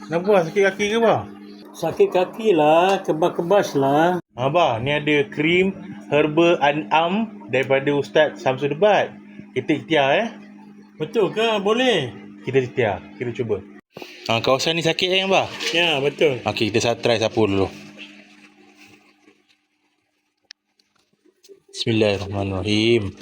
Kenapa? Sakit kaki ke apa? Sakit kaki lah, kebas-kebas lah. Abah, ni ada krim Herbal An'am daripada Ustaz Samsul Debat. Kita ikhtiar Betul ke? Boleh? Kita ikhtiar. Kita cuba. Kawasan ni sakit Abah? Ya, betul. Okey, kita try sapu dulu. Bismillahirrahmanirrahim.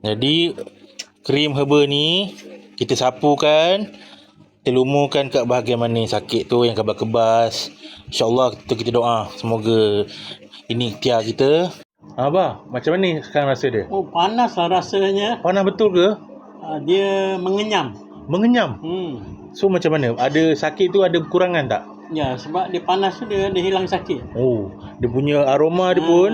Jadi krim herba ni kita sapukan, kita lumurkan kat bahagian mana sakit tu, yang kebas-kebas. InsyaAllah kita doa semoga ini ikhtiar kita. Abah, macam mana sekarang rasa dia? Oh, panas lah rasanya. Panas betul ke? Dia mengenyam. Mengenyam? So macam mana? Ada sakit tu ada kekurangan tak? Ya, sebab dia panas tu dia hilang sakit. Oh, dia punya aroma dia pun.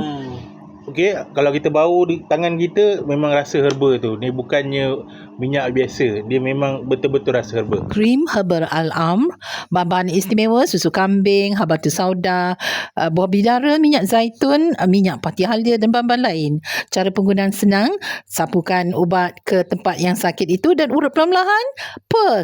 Okey, kalau kita bau di tangan kita memang rasa herba tu. Ni bukannya minyak biasa. Dia memang betul-betul rasa herba. Krim Herbal Al-Am, bahan istimewa susu kambing, habatus sauda, buah bidara, minyak zaitun, minyak pati halia dan bahan-bahan lain. Cara penggunaan senang, sapukan ubat ke tempat yang sakit itu dan urut perlahan-lahan.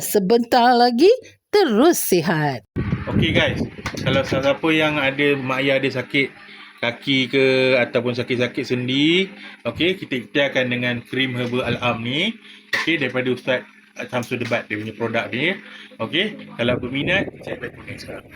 Sebentar lagi terus sihat. Okey guys, kalau siapa yang ada mak ayah ada sakit kaki ke ataupun sakit-sakit sendi, okey, kita ikhtiarkan dengan krim Herbal Al-Am ni. Okey, daripada Ustaz Samsul Debat, dia punya produk ni. Okey, kalau berminat, check back sekarang.